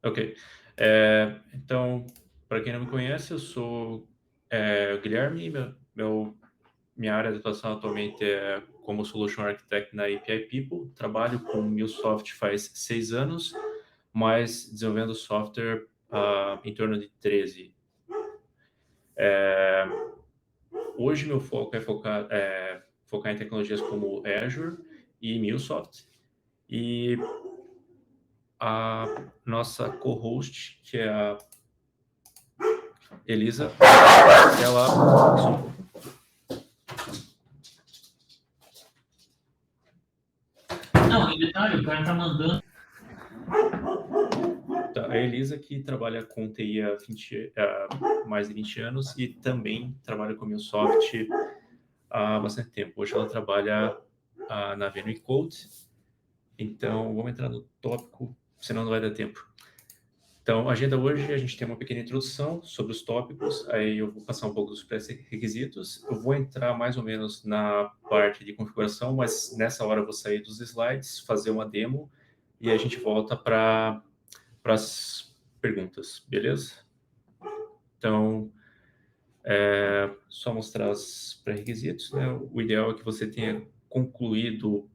Ok. Então, para quem não me conhece, eu sou o Guilherme. Minha área de atuação atualmente é como Solution Architect na API People. Trabalho com MuleSoft faz 6 anos, mas desenvolvendo software em torno de 13. Hoje meu foco é focar em tecnologias como Azure e MuleSoft. E a nossa co-host, que é a Elisa, ela... Só um pouco. Não, em detalhe, o cara tá mandando. Tá, a Elisa, que trabalha com TI há mais de 20 anos e também trabalha com MuleSoft há bastante tempo. Hoje ela trabalha na Venue Code. Então, vamos entrar no tópico, senão não vai dar tempo. Então, a agenda hoje, a gente tem uma pequena introdução sobre os tópicos, aí eu vou passar um pouco dos pré-requisitos, eu vou entrar mais ou menos na parte de configuração, mas nessa hora eu vou sair dos slides, fazer uma demo, e aí a gente volta para as perguntas, beleza? Então, só mostrar os pré-requisitos, né? O ideal é que você tenha concluído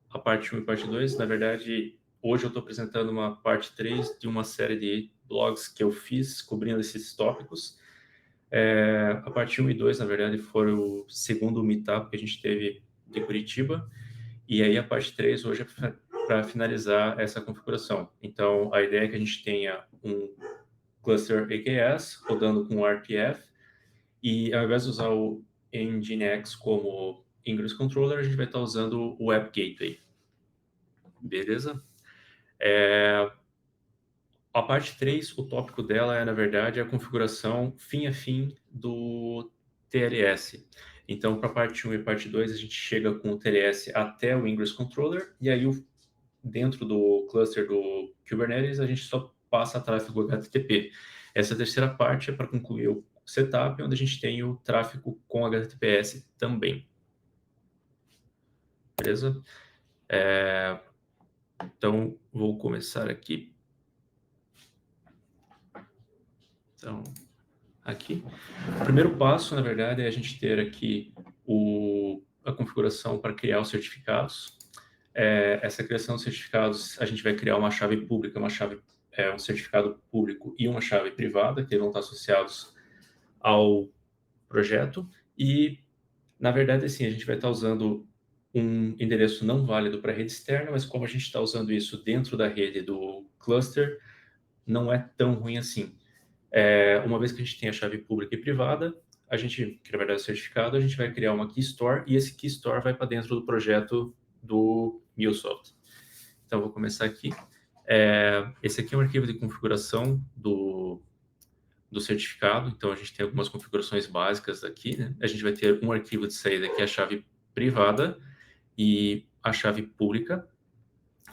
a parte 1 e parte 2. Na verdade, hoje eu estou apresentando uma parte 3 de uma série de blogs que eu fiz cobrindo esses tópicos. A parte 1 e 2, na verdade, foram o segundo meetup que a gente teve de Curitiba. E aí a parte 3 hoje é para finalizar essa configuração. Então, a ideia é que a gente tenha um cluster AKS rodando com RTF, e ao invés de usar o Nginx como Ingress Controller, a gente vai estar usando o Web Gateway. Beleza? A parte 3, o tópico dela é, na verdade, a configuração fim a fim do TLS. Então, para a parte 1 e parte 2, a gente chega com o TLS até o Ingress Controller, e aí dentro do cluster do Kubernetes, a gente só passa tráfego HTTP. Essa terceira parte é para concluir o setup, onde a gente tem o tráfego com HTTPS também. Beleza? Então, vou começar aqui. Então, aqui. O primeiro passo, na verdade, é a gente ter aqui a configuração para criar os certificados. Essa criação de certificados, a gente vai criar uma chave pública, um certificado público e uma chave privada, que vão estar associados ao projeto. E, na verdade, assim, a gente vai estar usando um endereço não válido para a rede externa, mas como a gente está usando isso dentro da rede do cluster, não é tão ruim assim. Uma vez que a gente tem a chave pública e privada, a gente, que na verdade é o certificado, a gente vai criar uma Key Store, e esse Key Store vai para dentro do projeto do MuleSoft. Então, vou começar aqui. Esse aqui é um arquivo de configuração do certificado. Então, a gente tem algumas configurações básicas aqui, né? A gente vai ter um arquivo de saída, que é a chave privada, e a chave pública,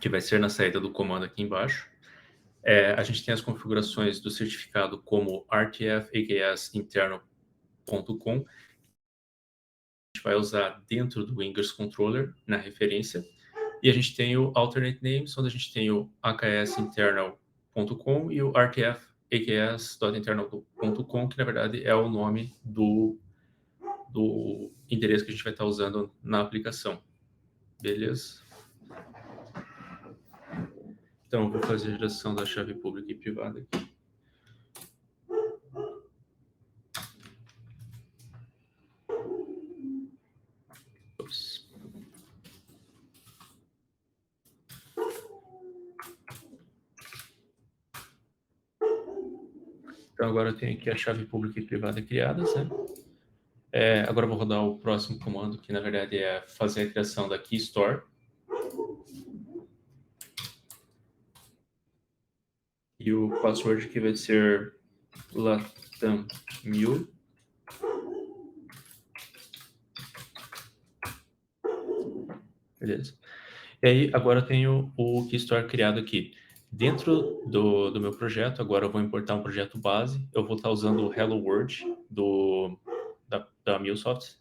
que vai ser na saída do comando aqui embaixo. A gente tem as configurações do certificado como RTF AKS interno.com, que a gente vai usar dentro do Ingress Controller, na referência. E a gente tem o alternate names, onde a gente tem o aksinternal.com e o RTF aks.internal.com, que na verdade é o nome do endereço que a gente vai estar usando na aplicação. Beleza? Então, eu vou fazer a geração da chave pública e privada aqui. Ops. Então, agora eu tenho aqui a chave pública e privada criadas, né? Agora eu vou rodar o próximo comando, que na verdade é fazer a criação da Key Store. E o password aqui vai ser latam1000. Beleza. E aí, agora eu tenho o Key Store criado aqui. Dentro do meu projeto, agora eu vou importar um projeto base. Eu vou estar usando o Hello World da MuleSoft.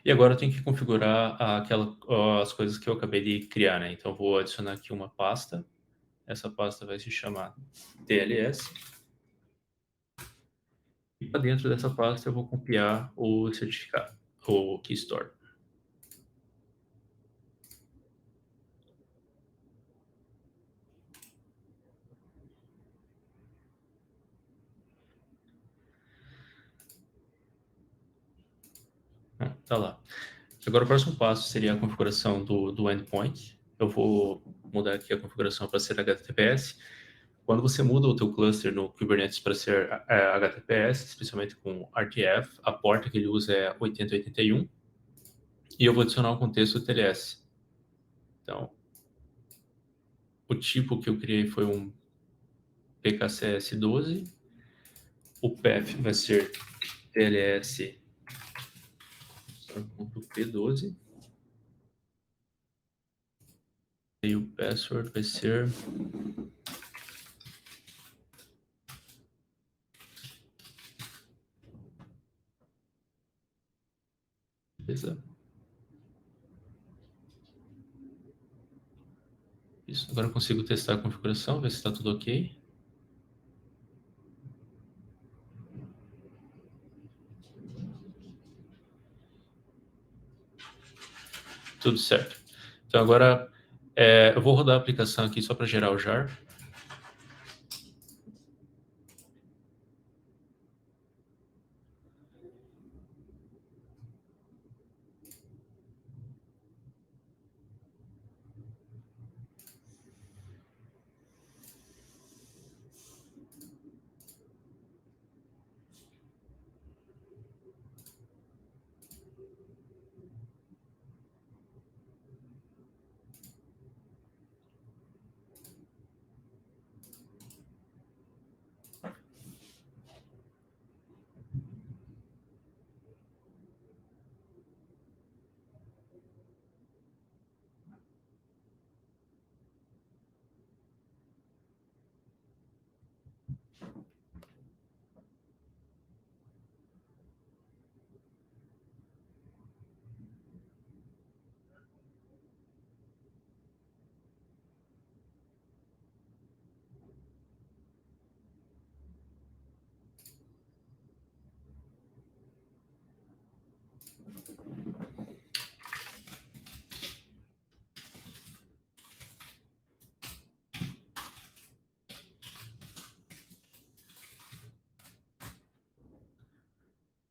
E agora eu tenho que configurar as coisas que eu acabei de criar, né? Então, vou adicionar aqui uma pasta. Essa pasta vai se chamar TLS. E para dentro dessa pasta eu vou copiar o certificado, o Key Store. Tá lá. Agora o próximo passo seria a configuração do endpoint. Eu vou mudar aqui a configuração para ser HTTPS. Quando você muda o teu cluster no Kubernetes para ser HTTPS, especialmente com RTF, a porta que ele usa é 8081. E eu vou adicionar um contexto TLS. Então, o tipo que eu criei foi um PKCS12. O path vai ser TLS.p12. E o password vai ser beleza. Isso. Agora eu consigo testar a configuração, ver se está tudo ok. Tudo certo. Então agora eu vou rodar a aplicação aqui só para gerar o jar.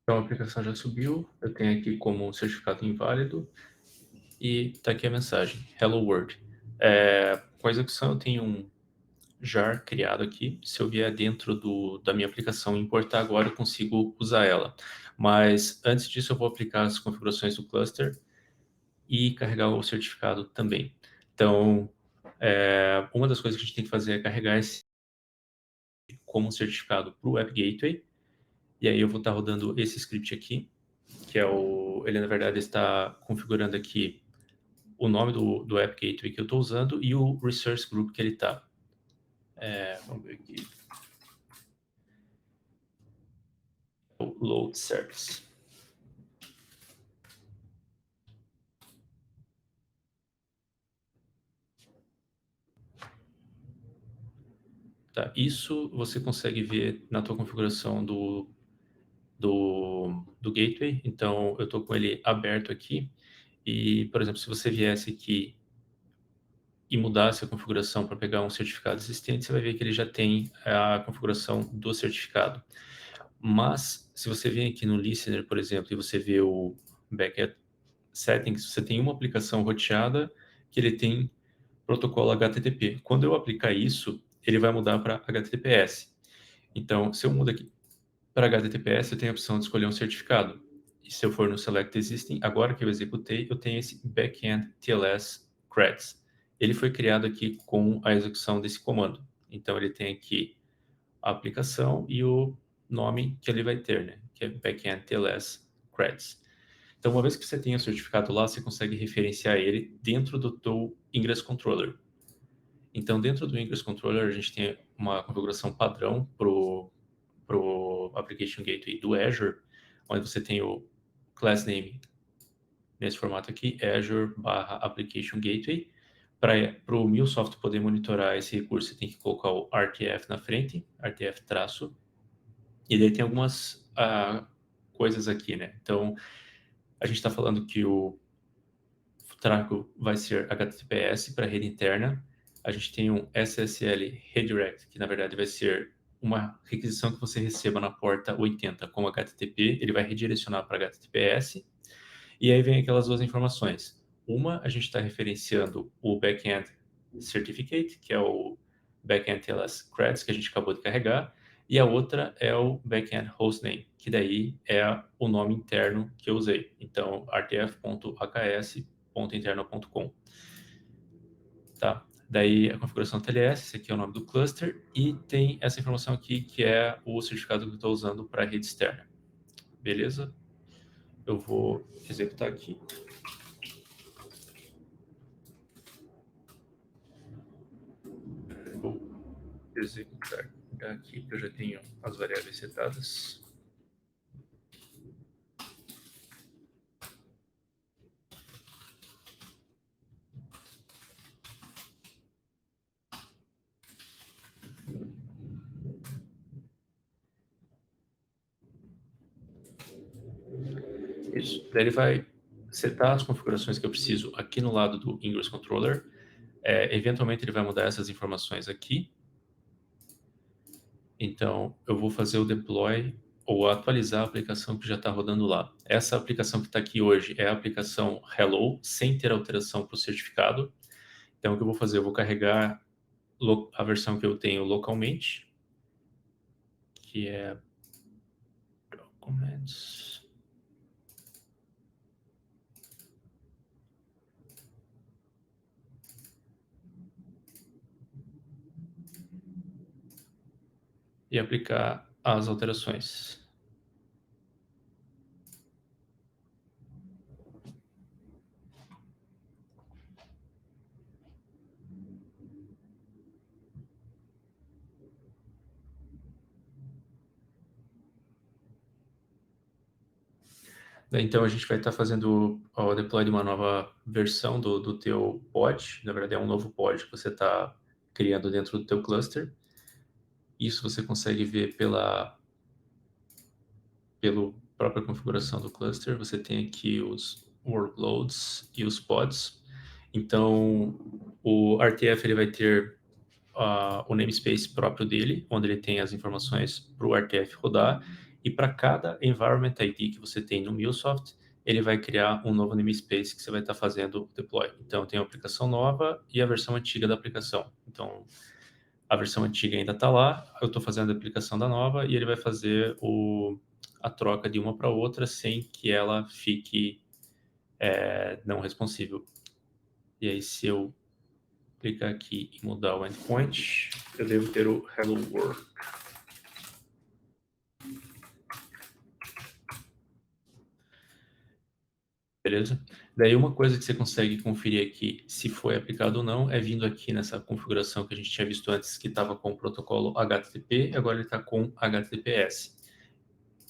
Então a aplicação já subiu, eu tenho aqui como certificado inválido e está aqui a mensagem, Hello World. Com a execução eu tenho um jar criado aqui, se eu vier dentro da minha aplicação e importar agora eu consigo usar ela. Mas antes disso eu vou aplicar as configurações do cluster e carregar o certificado também. Então, uma das coisas que a gente tem que fazer é carregar esse como certificado para o Web Gateway. E aí eu vou estar rodando esse script aqui, que ele na verdade está configurando aqui o nome do App Gateway que eu estou usando e o Resource Group que ele está. Vamos ver aqui. O Load Service. Tá, isso você consegue ver na tua configuração do Gateway. Então, eu estou com ele aberto aqui. E, por exemplo, se você viesse aqui e mudasse a configuração para pegar um certificado existente, você vai ver que ele já tem a configuração do certificado. Mas, se você vem aqui no Listener, por exemplo, e você vê o Backend Settings, você tem uma aplicação roteada que ele tem protocolo HTTP. Quando eu aplicar isso, ele vai mudar para HTTPS. Então, se eu mudo aqui para HTTPS, eu tenho a opção de escolher um certificado. E se eu for no Select Existing, agora que eu executei, eu tenho esse Backend TLS Creds. Ele foi criado aqui com a execução desse comando. Então, ele tem aqui a aplicação e o nome que ele vai ter, né? Que é Backend TLS Creds. Então, uma vez que você tem o certificado lá, você consegue referenciar ele dentro do teu Ingress Controller. Então, dentro do Ingress Controller, a gente tem uma configuração padrão para o Application Gateway do Azure, onde você tem o class name nesse formato aqui, Azure/Application Gateway. Para o MuleSoft poder monitorar esse recurso, você tem que colocar o RTF na frente, RTF traço, e daí tem algumas coisas aqui, né? Então, a gente está falando que o tráfego vai ser HTTPS para rede interna. A gente tem um SSL Redirect, que na verdade vai ser uma requisição que você receba na porta 80 como HTTP, ele vai redirecionar para HTTPS. E aí vem aquelas duas informações. Uma, a gente está referenciando o Backend Certificate, que é o Backend TLS Credits que a gente acabou de carregar, e a outra é o Backend Hostname, que daí é o nome interno que eu usei. Então, rtf.aks.interno.com. Tá? Daí a configuração TLS, esse aqui é o nome do cluster, e tem essa informação aqui que é o certificado que eu estou usando para a rede externa. Beleza? Eu vou executar aqui. Vou executar aqui, que eu já tenho as variáveis setadas. Isso. Daí ele vai setar as configurações que eu preciso aqui no lado do Ingress Controller. Eventualmente ele vai mudar essas informações aqui. Então, eu vou fazer o deploy ou atualizar a aplicação que já está rodando lá. Essa aplicação que está aqui hoje é a aplicação Hello, sem ter alteração para o certificado. Então, o que eu vou fazer? Eu vou carregar a versão que eu tenho localmente, que é Documents. E aplicar as alterações. Então, a gente vai estar fazendo o deploy de uma nova versão do teu pod. Na verdade, é um novo pod que você está criando dentro do teu cluster. Isso você consegue ver pela própria configuração do cluster. Você tem aqui os workloads e os pods. Então, o RTF ele vai ter o namespace próprio dele, onde ele tem as informações para o RTF rodar. E para cada environment ID que você tem no MuleSoft, ele vai criar um novo namespace que você vai estar fazendo o deploy. Então, tem a aplicação nova e a versão antiga da aplicação. Então, a versão antiga ainda está lá, eu estou fazendo a aplicação da nova e ele vai fazer a troca de uma para outra sem que ela fique não responsível. E aí, se eu clicar aqui e mudar o endpoint, eu devo ter o Hello World. Beleza? Daí uma coisa que você consegue conferir aqui se foi aplicado ou não é vindo aqui nessa configuração que a gente tinha visto antes que estava com o protocolo HTTP, agora ele está com HTTPS.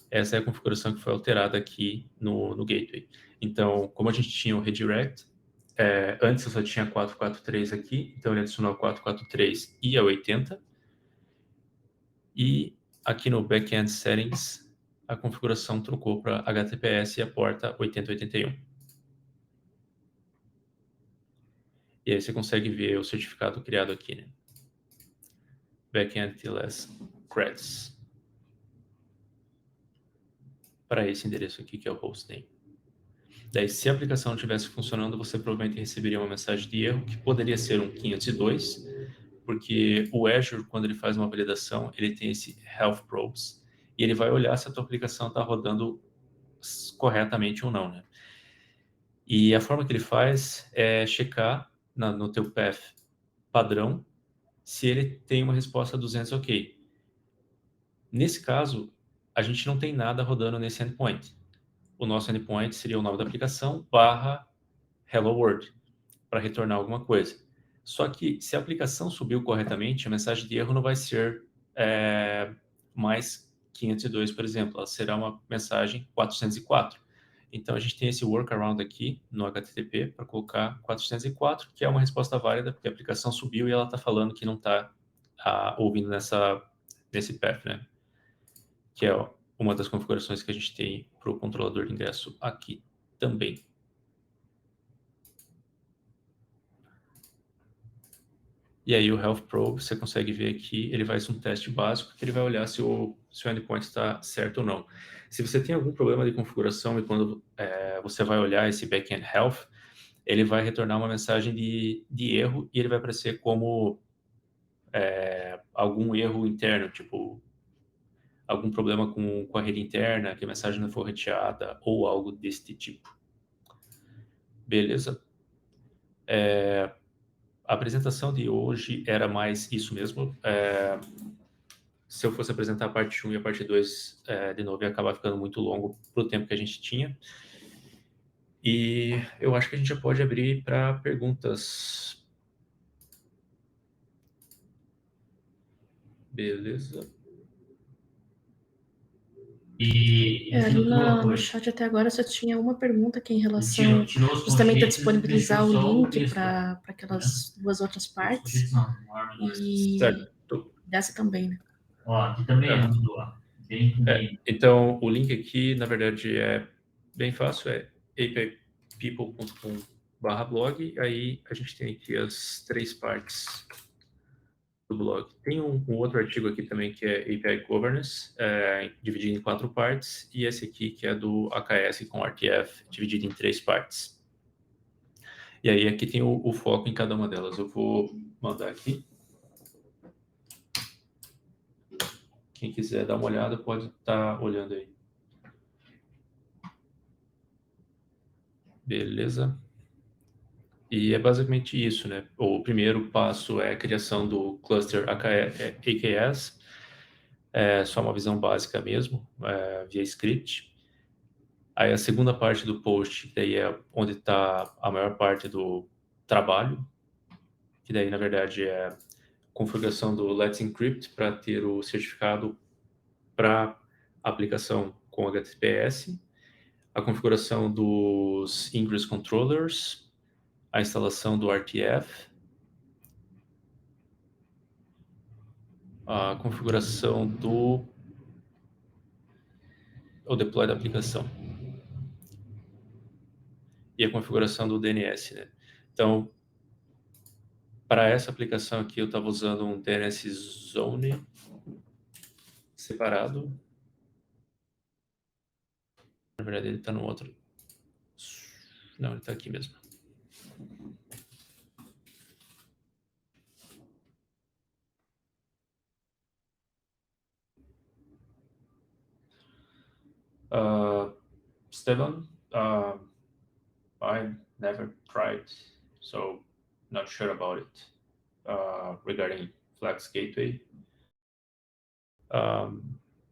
Essa é a configuração que foi alterada aqui no Gateway. Então, como a gente tinha o redirect, antes eu só tinha 443 aqui, então ele adicionou 443 e a 80. E aqui no Backend Settings, a configuração trocou para HTTPS e a porta 8081. E aí você consegue ver o certificado criado aqui, né? Backend TLS Credits. Para esse endereço aqui, que é o hostname. Daí, se a aplicação não estivesse funcionando, você provavelmente receberia uma mensagem de erro, que poderia ser um 502, porque o Azure, quando ele faz uma validação, ele tem esse Health Probes, e ele vai olhar se a tua aplicação está rodando corretamente ou não, né? E a forma que ele faz é checar no teu path padrão se ele tem uma resposta 200 ok. Nesse caso, a gente não tem nada rodando nesse endpoint. O nosso endpoint seria o nome da aplicação /Hello World, para retornar alguma coisa. Só que se a aplicação subiu corretamente, a mensagem de erro não vai ser mais 502, por exemplo. Ela será uma mensagem 404. Então, a gente tem esse workaround aqui no HTTP para colocar 404, que é uma resposta válida, porque a aplicação subiu e ela está falando que não está ouvindo nesse path, né? Que é uma das configurações que a gente tem para o controlador de ingresso aqui também. E aí o Health Probe, você consegue ver aqui, ele faz um teste básico, que ele vai olhar se o endpoint está certo ou não. Se você tem algum problema de configuração e quando você vai olhar esse backend Health, ele vai retornar uma mensagem de erro e ele vai aparecer como algum erro interno, tipo algum problema com a rede interna, que a mensagem não foi reteada ou algo deste tipo. Beleza? A apresentação de hoje era mais isso mesmo. Se eu fosse apresentar a parte 1 e a parte 2 de novo, ia acabar ficando muito longo para o tempo que a gente tinha. E eu acho que a gente já pode abrir para perguntas. Beleza. E Ali tirou uma no coisa. chat até agora só tinha uma pergunta que é em relação Tirou os justamente a colchetes e disponibilizar o deixou só o link texto, para aquelas duas outras Os partes. colchetes não arma mais. E Certo. dessa também, né? Ó, aqui também é tudo, ó. Bem pequenininho. Então, o link aqui, na verdade, é bem fácil, é apipeople.com/blog. Aí a gente tem aqui as 3 partes do blog. Tem um outro artigo aqui também que é API Governance, dividido em 4 partes, e esse aqui que é do AKS com RTF, dividido em 3 partes. E aí aqui tem o foco em cada uma delas. Eu vou mandar aqui. Quem quiser dar uma olhada pode estar olhando aí. Beleza? E é basicamente isso, né? O primeiro passo é a criação do cluster AKS, é só uma visão básica mesmo, via script. Aí a segunda parte do post, que daí é onde está a maior parte do trabalho, que daí, na verdade, é a configuração do Let's Encrypt para ter o certificado para aplicação com HTTPS, a configuração dos Ingress Controllers, a instalação do RTF, a configuração o deploy da aplicação e a configuração do DNS, né? Então, para essa aplicação aqui, eu estava usando um DNS Zone separado. Na verdade, ele está no outro. Não, ele está aqui mesmo. Esteban, I never tried, so not sure about it regarding Flex Gateway.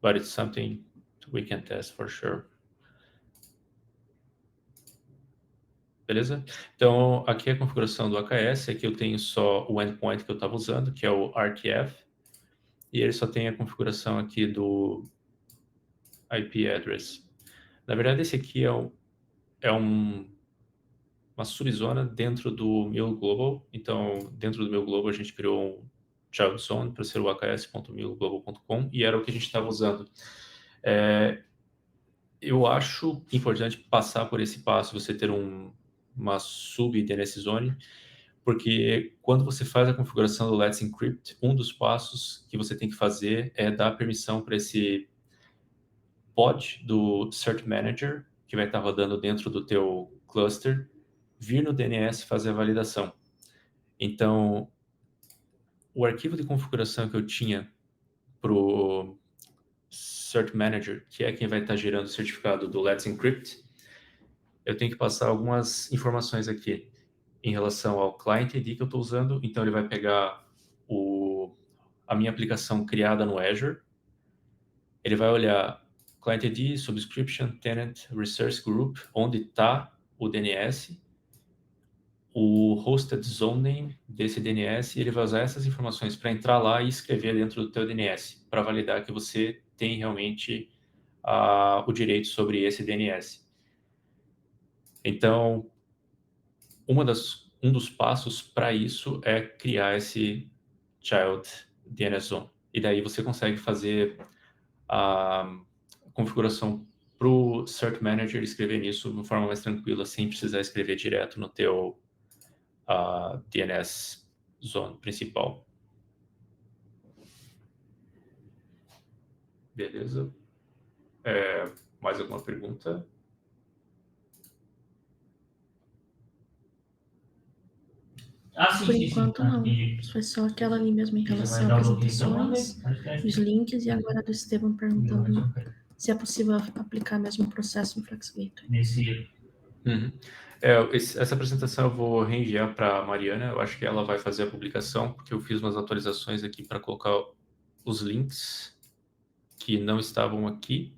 But it's something we can test for sure. Beleza? Então, aqui é a configuração do AKS. Aqui eu tenho só o endpoint que eu estava usando, que é o RTF. E ele só tem a configuração aqui do IP address. Na verdade, esse aqui uma subzona dentro do Mule Global. Então, dentro do Mule Global, a gente criou um child zone para ser o aks.muleglobal.com e era o que a gente estava usando. Eu acho importante passar por esse passo, você ter uma sub-DNS zone, porque quando você faz a configuração do Let's Encrypt, um dos passos que você tem que fazer é dar permissão para esse pod do Cert Manager, que vai estar rodando dentro do teu cluster, vir no DNS fazer a validação. Então, o arquivo de configuração que eu tinha para o Cert Manager, que é quem vai estar gerando o certificado do Let's Encrypt, eu tenho que passar algumas informações aqui em relação ao Client ID que eu estou usando. Então, ele vai pegar a minha aplicação criada no Azure, ele vai olhar Client ID, Subscription, Tenant, Resource Group, onde está o DNS, o Hosted Zone Name desse DNS, e ele vai usar essas informações para entrar lá e escrever dentro do teu DNS, para validar que você tem realmente o direito sobre esse DNS. Então, um dos passos para isso é criar esse Child DNS Zone. E daí você consegue fazer a configuração para o Cert Manager escrever nisso de uma forma mais tranquila, sem precisar escrever direto no teu DNS Zone principal. Beleza? Mais alguma pergunta? Por enquanto, não. Foi só aquela ali mesmo em relação a apresentações, os links, e agora a do Esteban perguntando se é possível aplicar mesmo o processo no FlexGateway. Essa apresentação eu vou reenviar para a Mariana. Eu acho que ela vai fazer a publicação, porque eu fiz umas atualizações aqui para colocar os links que não estavam aqui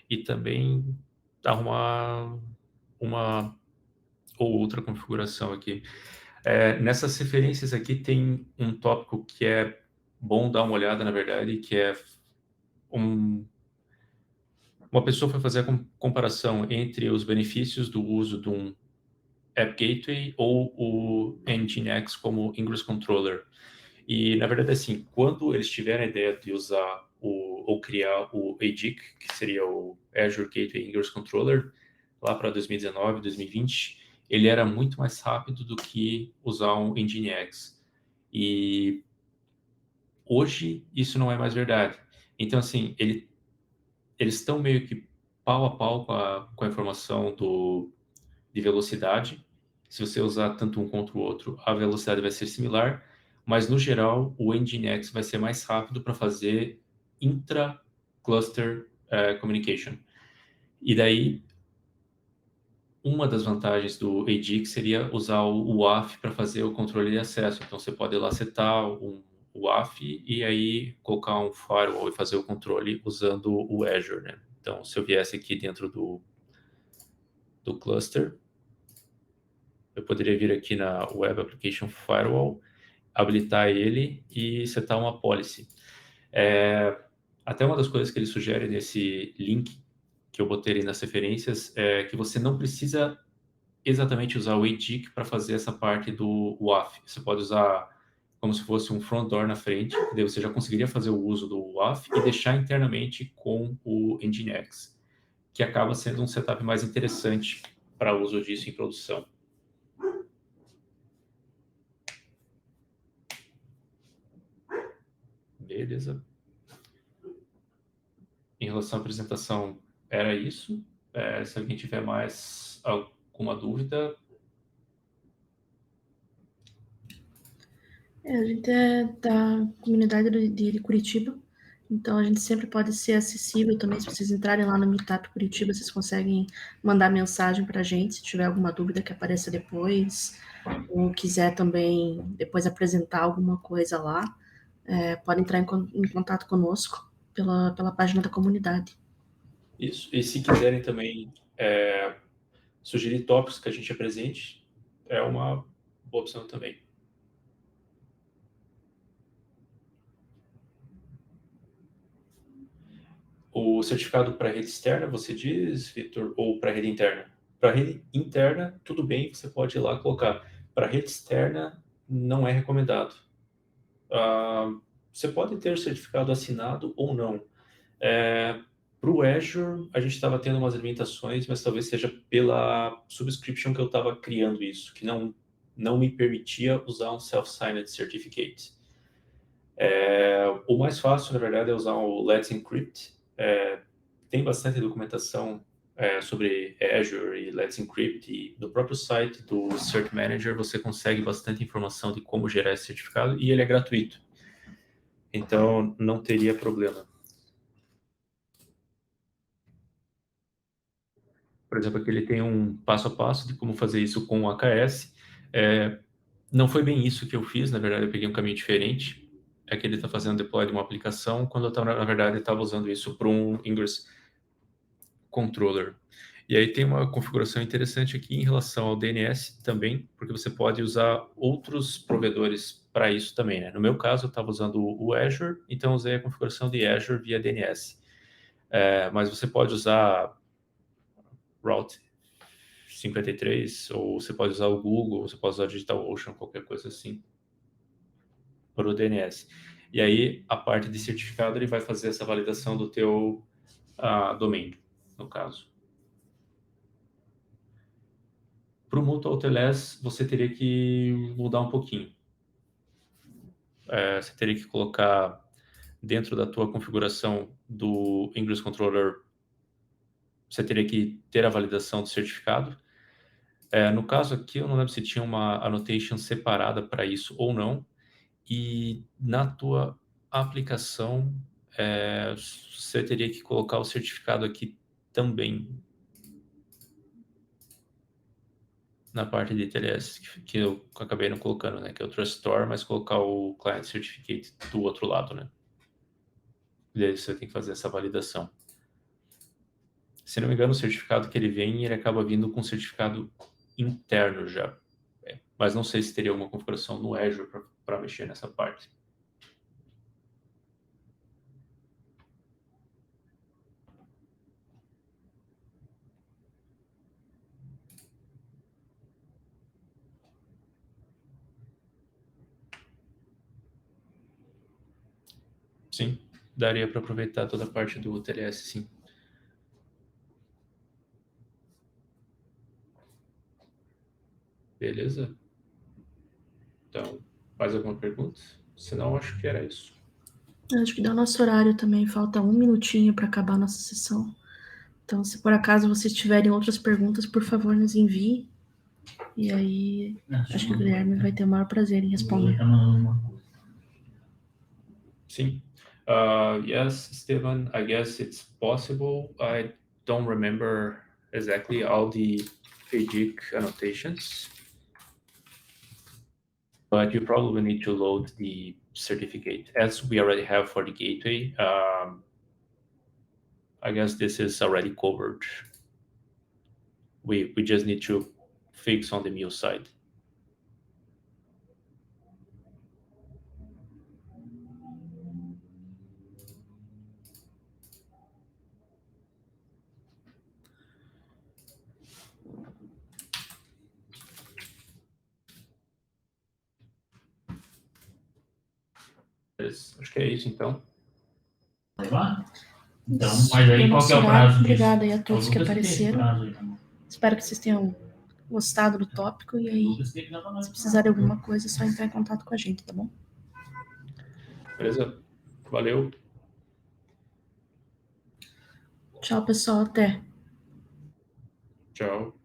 e também arrumar uma ou outra configuração aqui. Nessas referências aqui tem um tópico que é bom dar uma olhada, na verdade, que é uma pessoa foi fazer a comparação entre os benefícios do uso de um App Gateway ou o Nginx como Ingress Controller. E, na verdade, assim, quando eles tiveram a ideia de usar ou criar o AGIC, que seria o Azure Gateway Ingress Controller, lá para 2019, 2020, ele era muito mais rápido do que usar um Nginx. E hoje isso não é mais verdade. Então, assim, eles estão meio que pau a pau com a informação de velocidade. Se você usar tanto um quanto o outro, a velocidade vai ser similar, mas no geral o Nginx vai ser mais rápido para fazer intra-cluster communication. E daí, uma das vantagens do AGIC seria usar o WAF para fazer o controle de acesso. Então você pode ir lá setar o WAF e aí colocar um firewall e fazer o controle usando o Azure, né? Então, se eu viesse aqui dentro do cluster, eu poderia vir aqui na Web Application Firewall, habilitar ele e setar uma policy. Até uma das coisas que ele sugere nesse link que eu botei ali nas referências é que você não precisa exatamente usar o AGIC para fazer essa parte do WAF. Você pode usar como se fosse um front door na frente, que daí você já conseguiria fazer o uso do WAF e deixar internamente com o Nginx, que acaba sendo um setup mais interessante para o uso disso em produção. Beleza. Em relação à apresentação, era isso. Se alguém tiver mais alguma dúvida... A gente é da comunidade de Curitiba, então a gente sempre pode ser acessível também. Se vocês entrarem lá no Meetup Curitiba, vocês conseguem mandar mensagem para a gente, se tiver alguma dúvida que apareça depois, ou quiser também depois apresentar alguma coisa lá, pode entrar em contato conosco pela página da comunidade. Isso. E se quiserem também sugerir tópicos que a gente apresente, é uma boa opção também. O certificado para rede externa, você diz, Vitor, ou para rede interna? Para rede interna, tudo bem, você pode ir lá colocar. Para rede externa, não é recomendado. Você pode ter certificado assinado ou não. Para o Azure, a gente estava tendo umas limitações, mas talvez seja pela subscription que eu estava criando isso, que não me permitia usar um self-signed certificate. O mais fácil, na verdade, é usar o Let's Encrypt. Tem bastante documentação sobre Azure e Let's Encrypt, e no próprio site do Cert Manager você consegue bastante informação de como gerar esse certificado, e ele é gratuito. Então, não teria problema. Por exemplo, aqui ele tem um passo a passo de como fazer isso com o AKS. Não foi bem isso que eu fiz, na verdade, eu peguei um caminho diferente. É que ele está fazendo deploy de uma aplicação, quando eu, na verdade, estava usando isso para um Ingress Controller. E aí tem uma configuração interessante aqui em relação ao DNS também, porque você pode usar outros provedores para isso também, né? No meu caso, eu estava usando o Azure, então usei a configuração de Azure via DNS. Mas você pode usar Route 53, ou você pode usar o Google, você pode usar o DigitalOcean, qualquer coisa assim, para o DNS. E aí, a parte de certificado, ele vai fazer essa validação do teu domínio, no caso. Para o Mutual TLS, você teria que mudar um pouquinho. Você teria que colocar dentro da tua configuração do Ingress Controller, você teria que ter a validação do certificado. No caso aqui, eu não lembro se tinha uma annotation separada para isso ou não. E na tua aplicação, você teria que colocar o certificado aqui também, na parte de TLS, que eu acabei não colocando, né? Que é o Trust Store, mas colocar o Client Certificate do outro lado, né? E aí você tem que fazer essa validação. Se não me engano, o certificado que ele vem, ele acaba vindo com certificado interno já. Mas não sei se teria alguma configuração no Azure para mexer nessa parte. Sim, daria para aproveitar toda a parte do TLS, sim. Beleza? Então, mais alguma pergunta? Senão, acho que era isso. Acho que dá o nosso horário também, falta 1 minutinho para acabar a nossa sessão. Então, se por acaso vocês tiverem outras perguntas, por favor, nos envie. E aí, acho que o Guilherme vai ter o maior prazer em responder. Sim. Yes, Stephen, I guess it's possible. I don't remember exactly all the FAGIC annotations, but you probably need to load the certificate as we already have for the gateway. I guess this is already covered. We just need to fix on the Mule side. Acho que é isso, então. Então, mas aí qual que é o prazo disso? Obrigada aí a todos que apareceram. Espero que vocês tenham gostado do tópico. E aí, se precisarem de alguma coisa, é só entrar em contato com a gente, tá bom? Beleza? Valeu. Tchau, pessoal. Até. Tchau.